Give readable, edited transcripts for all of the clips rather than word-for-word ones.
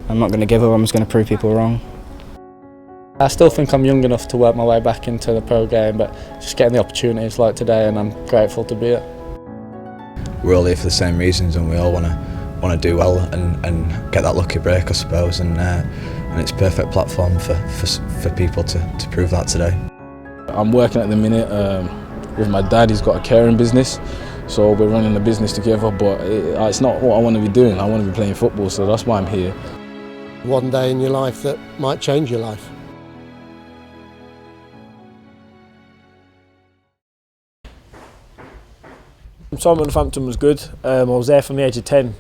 I'm not going to give up, I'm just going to prove people wrong. I still think I'm young enough to work my way back into the pro game, but just getting the opportunities like today, and I'm grateful to be it. We're all here for the same reasons, and we all want to do well and get that lucky break, I suppose, and it's a perfect platform for people to prove that today. I'm working at the minute with my dad. He's got a catering business, so we're running the business together, but it's not what I want to be doing. I want to be playing football, so that's why I'm here. One day in your life that might change your life. Southampton was good. I was there from the age of 10,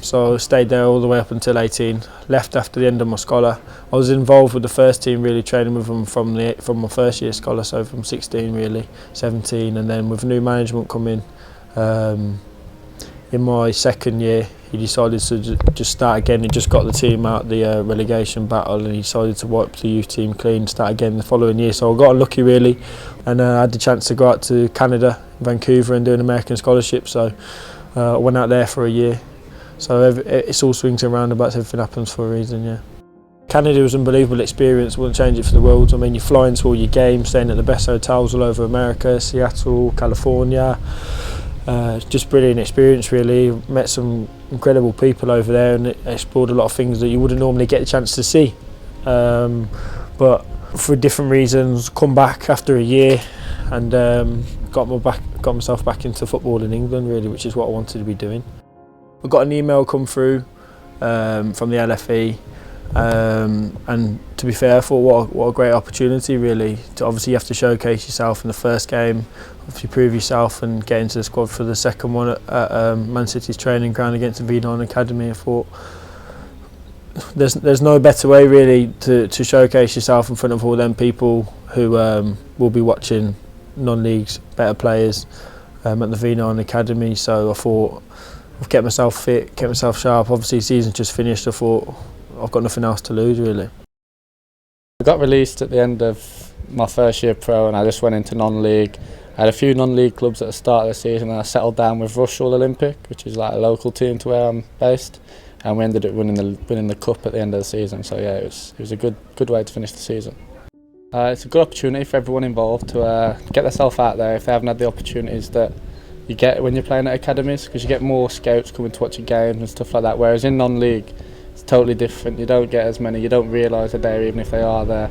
so I stayed there all the way up until 18. Left after the end of my scholar. I was involved with the first team, really training with them from my first year scholar, so from 16 really, 17, and then with new management coming in my second year, he decided to just start again. He just got the team out the relegation battle, and he decided to wipe the youth team clean, start again the following year. So I got unlucky really, and I had the chance to go out to Canada, Vancouver, and do an American scholarship. So I went out there for a year. So it's all swings and roundabouts, everything happens for a reason, yeah. Canada was an unbelievable experience, wouldn't change it for the world. I mean, you fly into all your games, staying at the best hotels all over America, Seattle, California. Just brilliant experience really. Met some incredible people over there and explored a lot of things that you wouldn't normally get a chance to see. But for different reasons, come back after a year and got myself back into football in England really, which is what I wanted to be doing. I got an email come through from the LFE. And to be fair, I thought what a great opportunity really. Obviously you have to showcase yourself in the first game, obviously prove yourself and get into the squad for the second one at Man City's training ground against the V9 Academy. I thought there's no better way really to showcase yourself in front of all them people who will be watching non-leagues, better players at the V9 Academy. So I thought I've kept myself fit, kept myself sharp. Obviously the season's just finished, I thought I've got nothing else to lose really. I got released at the end of my first year pro, and I just went into non-league. I had a few non-league clubs at the start of the season, and I settled down with Rushall Olympic, which is like a local team to where I'm based, and we ended up winning the cup at the end of the season. So yeah, it was a good way to finish the season. It's a good opportunity for everyone involved to get themselves out there if they haven't had the opportunities that you get when you're playing at academies, because you get more scouts coming to watch your games and stuff like that, whereas in non-league it's totally different. You don't get as many, you don't realise they're there even if they are there.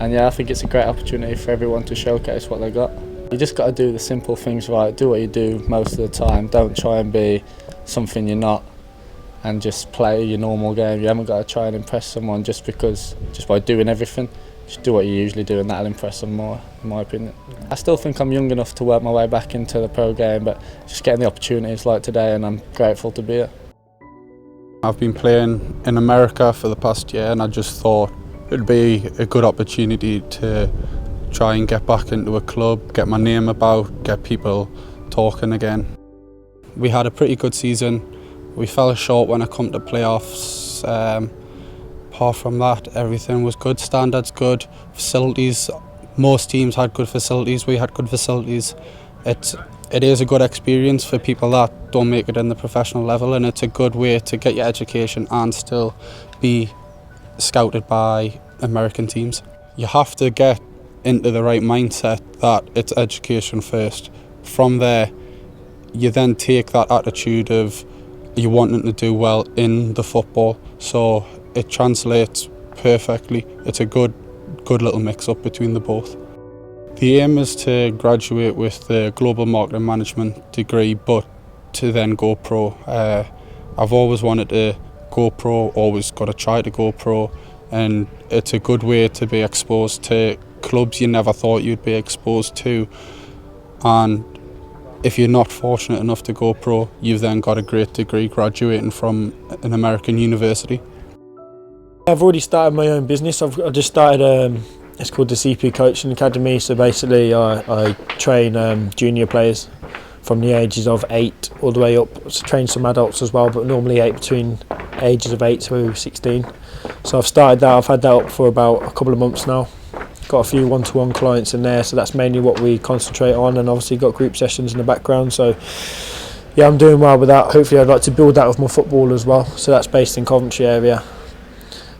And yeah, I think it's a great opportunity for everyone to showcase what they got. You just got to do the simple things right, do what you do most of the time, don't try and be something you're not and just play your normal game. You haven't got to try and impress someone just by doing everything. Just do what you usually do and that'll impress them more, in my opinion. I still think I'm young enough to work my way back into the pro game, but just getting the opportunities like today, and I'm grateful to be it. I've been playing in America for the past year, and I just thought it'd be a good opportunity to try and get back into a club, get my name about, get people talking again. We had a pretty good season. We fell short when it come to playoffs. Apart from that, everything was good. Standards good, facilities. Most teams had good facilities. We had good facilities. It is a good experience for people that don't make it in the professional level, and it's a good way to get your education and still be scouted by American teams. You have to get into the right mindset that it's education first. From there, you then take that attitude of you wanting to do well in the football, so it translates perfectly. It's a good little mix-up between the both. The aim is to graduate with the Global Marketing Management degree, but to then go pro. I've always wanted to go pro, always got to try to go pro, and it's a good way to be exposed to clubs you never thought you'd be exposed to. And if you're not fortunate enough to go pro, you've then got a great degree graduating from an American university. I've already started my own business. I just started, it's called the CP Coaching Academy. So basically I train junior players from the ages of 8 all the way up. So train some adults as well, but normally between ages of 8 to 16. So I've started that, I've had that up for about a couple of months now. Got a few one-to-one clients in there, so that's mainly what we concentrate on, and obviously got group sessions in the background. So yeah, I'm doing well with that. Hopefully I'd like to build that with my football as well. So that's based in Coventry area.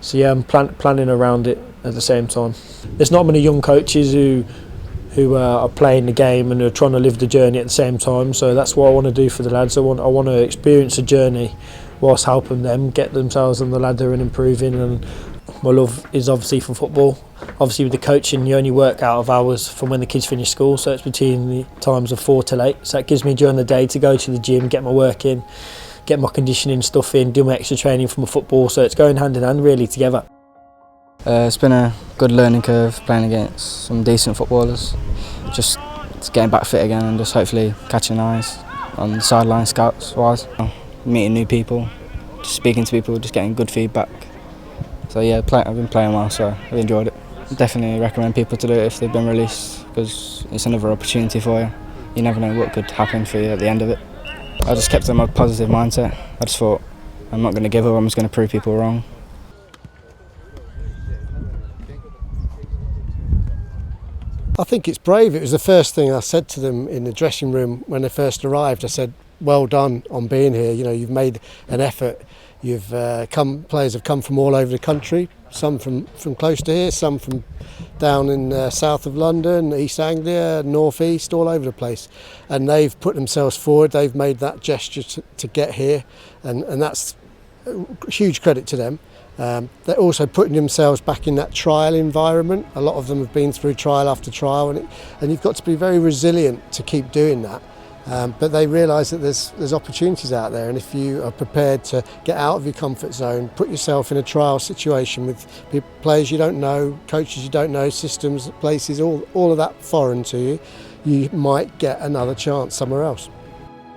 So yeah, I'm planning around it at the same time. There's not many young coaches who are playing the game and are trying to live the journey at the same time. So that's what I want to do for the lads. I want to experience a journey whilst helping them get themselves on the ladder and improving. And my love is obviously for football. Obviously with the coaching, you only work out of hours from when the kids finish school, so it's between the times of 4 till 8. So that gives me during the day to go to the gym, get my work in, get my conditioning stuff in, do my extra training for my football. So it's going hand in hand really together. It's been a good learning curve playing against some decent footballers. Just getting back fit again and just hopefully catching eyes on the sideline scouts wise. Meeting new people, just speaking to people, just getting good feedback. So yeah, I've been playing well, so I've enjoyed it. Definitely recommend people to do it if they've been released, because it's another opportunity for you. You never know what could happen for you at the end of it. I just kept a positive mindset. I just thought, I'm not going to give up, I'm just going to prove people wrong. I think it's brave. It was the first thing I said to them in the dressing room when they first arrived. I said, well done on being here. You know, you've made an effort. Players have come from all over the country, some from close to here, some from down in south of London, East Anglia, North East, all over the place. And they've put themselves forward, they've made that gesture to get here, and that's huge credit to them. They're also putting themselves back in that trial environment. A lot of them have been through trial after trial, and you've got to be very resilient to keep doing that. But they realise that there's opportunities out there, and if you are prepared to get out of your comfort zone, put yourself in a trial situation with players you don't know, coaches you don't know, systems, places, all of that foreign to you, you might get another chance somewhere else.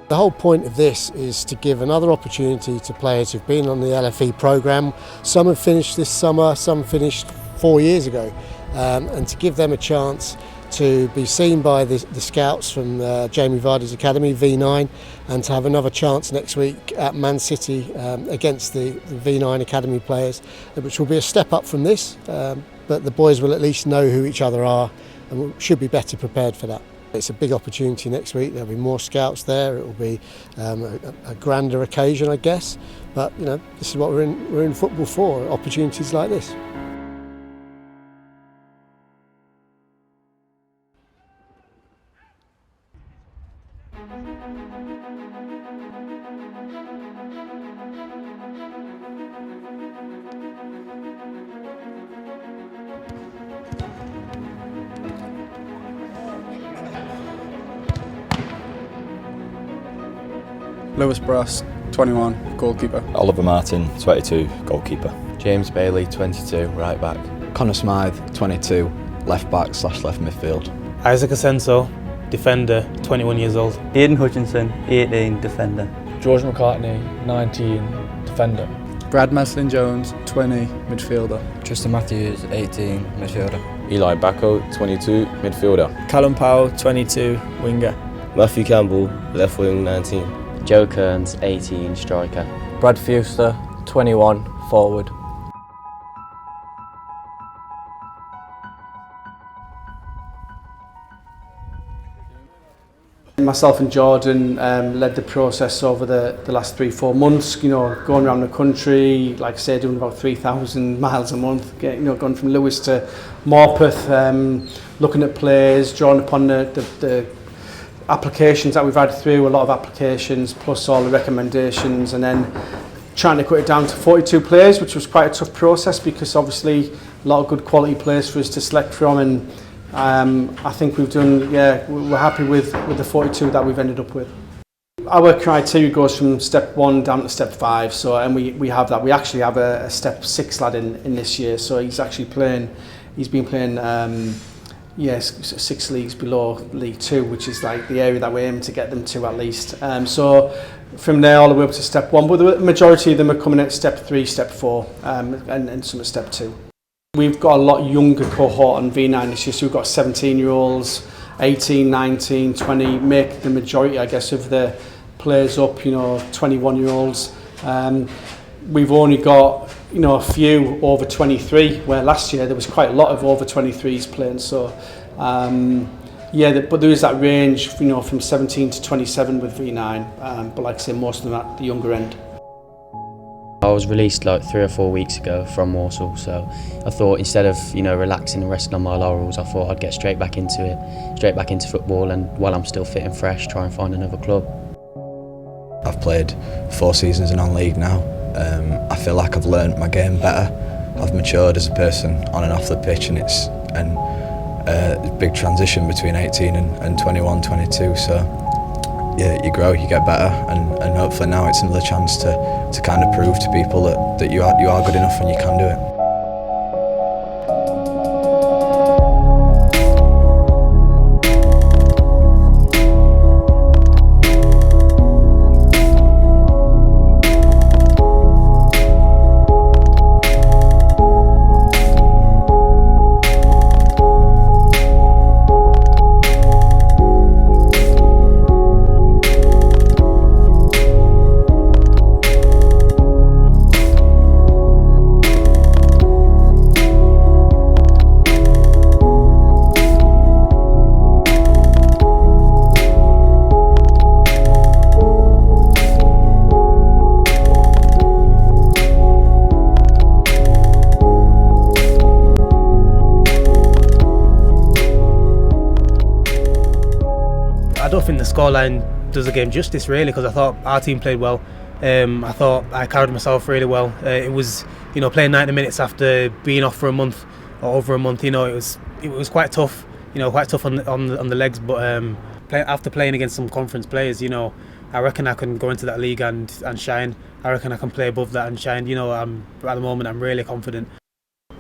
The whole point of this is to give another opportunity to players who've been on the LFE programme. Some have finished this summer, some finished 4 years ago, and to give them a chance to be seen by the scouts from Jamie Vardy's academy, V9, and to have another chance next week at Man City against the V9 academy players, which will be a step up from this, but the boys will at least know who each other are and should be better prepared for that. It's a big opportunity next week. There'll be more scouts there. It will be a grander occasion, I guess, but you know, this is what we're in football for, opportunities like this. Lewis Brass, 21, goalkeeper. Oliver Martin, 22, goalkeeper. James Bailey, 22, right back. Connor Smythe, 22, left back / left midfield. Isaac Asensio, defender, 21 years old. Aidan Hutchinson, 18, defender. George McCartney, 19, defender. Brad Maslen-Jones, 20, midfielder. Thompson-Matthews, 18, midfielder. Eli Bacco, 22, midfielder. Callum Powell, 22, winger. Matthew Campbell, left wing, 19. Joe Kearns, 18, striker. Brad Fuster, 21, forward. Myself and Jordan led the process over the last 3-4 months, you know, going around the country, like I say, doing about 3,000 miles a month, going from Lewis to Morpeth, looking at players, drawing upon the applications that we've had through, a lot of applications, plus all the recommendations, and then trying to cut it down to 42 players, which was quite a tough process because obviously a lot of good quality players for us to select from, and I think we've done, we're happy with the 42 that we've ended up with. Our criteria goes from step 1 down to step 5, so, and we have that. We actually have a step 6 lad in this year, so he's been playing 6 leagues below League 2, which is like the area that we aim to get them to at least. So from there all the way up to step 1, but the majority of them are coming at step 3, step 4, and some at step 2. We've got a lot younger cohort on V9 this year, so we've got 17-year-olds, 18, 19, 20, make the majority, I guess, of the players up, you know, 21-year-olds. We've only got, you know, a few over 23, where last year there was quite a lot of over 23s playing, so Yeah, but there is that range, you know, from 17 to 27 with V9. But like I say, most of them at the younger end. I was released like 3 or 4 weeks ago from Walsall, so I thought instead of relaxing and resting on my laurels, I thought I'd get straight back into it, straight back into football, and while I'm still fit and fresh, try and find another club. I've played 4 seasons in non-league now. I feel like I've learnt my game better. I've matured as a person on and off the pitch, and it's a big transition between 18 and 21, 22. So yeah, you grow, you get better, and hopefully now it's another chance to kind of prove to people that you are good enough and you can do it. I don't think the scoreline does the game justice really, because I thought our team played well. I thought I carried myself really well. It was, playing 90 minutes after being off for a month or over a month. It was quite tough. Quite tough on the legs. But after playing against some conference players, I reckon I can go into that league and shine. I reckon I can play above that and shine. At the moment I'm really confident.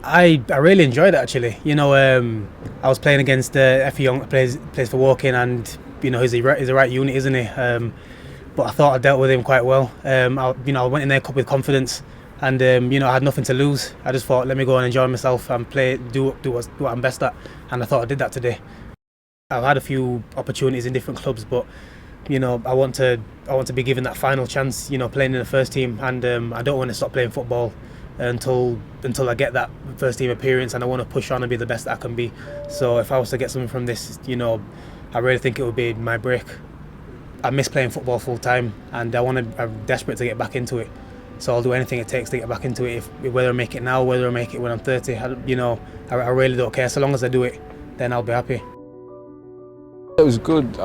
I really enjoyed it actually. I was playing against FE Young, plays for Woking, and he's a right unit, isn't he? But I thought I dealt with him quite well. I went in there with confidence, and I had nothing to lose. I just thought, let me go and enjoy myself and do what I'm best at, and I thought I did that today. I've had a few opportunities in different clubs, but I want to be given that final chance. Playing in the first team, and I don't want to stop playing football until I get that first team appearance, and I want to push on and be the best that I can be. So if I was to get something from this, I really think it would be my break. I miss playing football full time, and I'm desperate to get back into it. So I'll do anything it takes to get back into it. Whether I make it now, whether I make it when I'm 30, I really don't care. So long as I do it, then I'll be happy. It was good.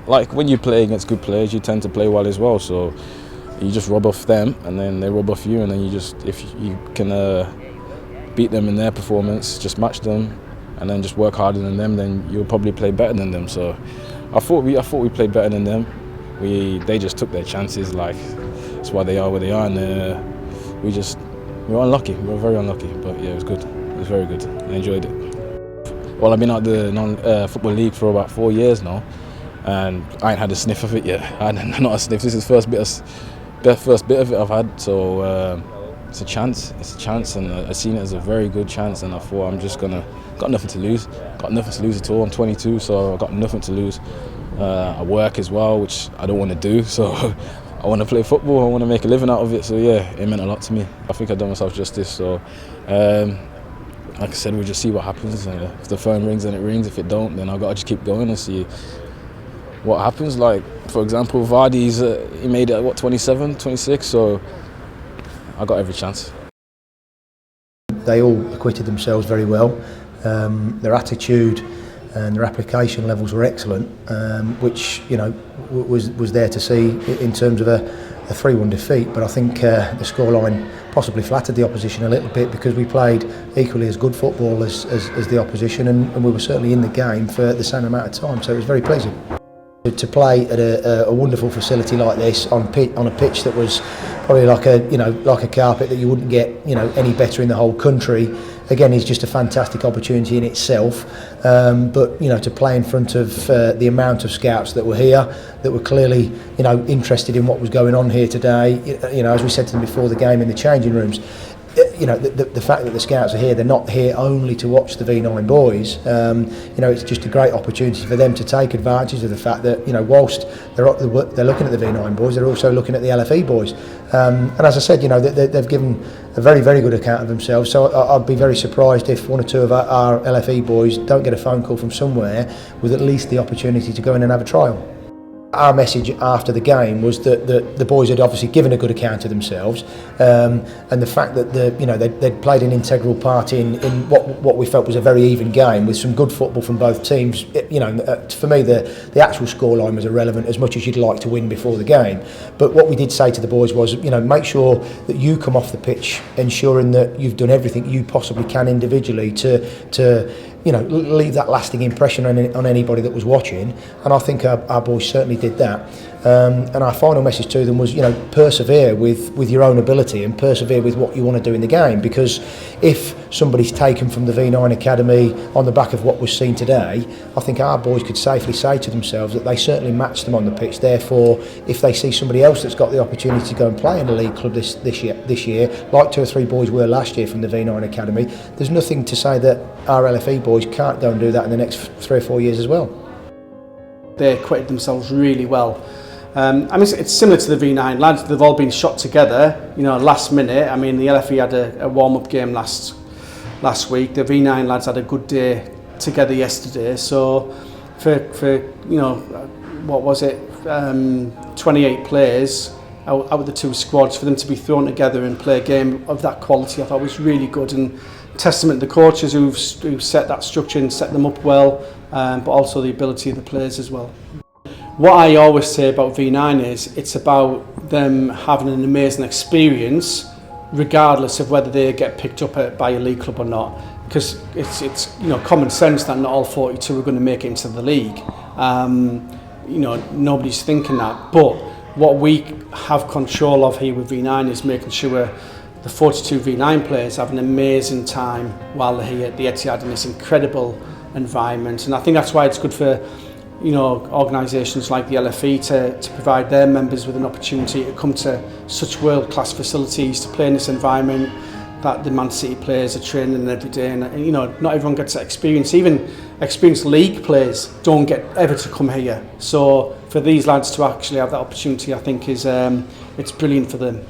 Like when you play against good players, you tend to play well as well. So you just rub off them, and then they rub off you, and then if you can beat them in their performance, just match them, and then just work harder than them, then you'll probably play better than them. So I thought we played better than them. They just took their chances. Like that's why they are where they are, and we were unlucky. We were very unlucky, but yeah, it was good. It was very good. I enjoyed it. Well, I've been out the football league for about 4 years now, and I ain't had a sniff of it yet. Not a sniff. This is the first bit of it I've had. So it's a chance. It's a chance, and I've seen it as a very good chance. And I thought got nothing to lose. Got nothing to lose at all. I'm 22, so I've got nothing to lose. I work as well, which I don't want to do. So I want to play football. I want to make a living out of it. So yeah, it meant a lot to me. I think I've done myself justice. So like I said, we'll just see what happens. If the phone rings, then it rings. If it don't, then I've got to just keep going and see what happens. Like for example, Vardy's he made it at 27, 26. So I got every chance. They all acquitted themselves very well. Their attitude and their application levels were excellent, which was there to see in terms of a 3-1 defeat. But I think the scoreline possibly flattered the opposition a little bit, because we played equally as good football as the opposition, and we were certainly in the game for the same amount of time. So it was very pleasing to play at a wonderful facility like this on a pitch that was probably like a carpet that you wouldn't get any better in the whole country. Again, is just a fantastic opportunity in itself. But to play in front of the amount of scouts that were here, that were clearly interested in what was going on here today. As we said to them before the game in the changing rooms, you know, the fact that the scouts are here, they're not here only to watch the V9 boys. You know, it's just a great opportunity for them to take advantage of the fact that, you know, whilst they're looking at the V9 boys, they're also looking at the LFE boys. And as I said, you know, they've given a very, very good account of themselves. So I'd be very surprised if one or two of our LFE boys don't get a phone call from somewhere with at least the opportunity to go in and have a trial. Our message after the game was that the boys had obviously given a good account of themselves, and the fact that they'd played an integral part in what we felt was a very even game with some good football from both teams. For me, the actual scoreline was irrelevant, as much as you'd like to win before the game. But what we did say to the boys was, make sure that you come off the pitch ensuring that you've done everything you possibly can individually to leave that lasting impression on anybody that was watching, and I think our boys certainly did that. And our final message to them was, persevere with your own ability and persevere with what you want to do in the game, because if somebody's taken from the V9 Academy on the back of what was seen today, I think our boys could safely say to themselves that they certainly matched them on the pitch. Therefore, if they see somebody else that's got the opportunity to go and play in the league club this year, like 2 or 3 boys were last year from the V9 Academy, there's nothing to say that our LFE boys can't go and do that in the next 3 or 4 years as well. They acquitted themselves really well. It's similar to the V9 lads. They've all been shot together, last minute. The LFE had a warm-up game last week. The V9 lads had a good day together yesterday. So for what was it, 28 players out of the 2 squads, for them to be thrown together and play a game of that quality, I thought was really good, and testament to the coaches who've set that structure and set them up well, but also the ability of the players as well. What I always say about V9 is it's about them having an amazing experience regardless of whether they get picked up by a league club or not, because it's common sense that not all 42 are going to make it into the league. Nobody's thinking that, but what we have control of here with V9 is making sure the 42 V9 players have an amazing time while they're here at the Etihad in this incredible environment. And I think that's why it's good for organisations like the LFE to provide their members with an opportunity to come to such world-class facilities to play in this environment that the Man City players are training every day. And not everyone gets that experience. Even experienced league players don't get ever to come here. So for these lads to actually have that opportunity, I think is it's brilliant for them.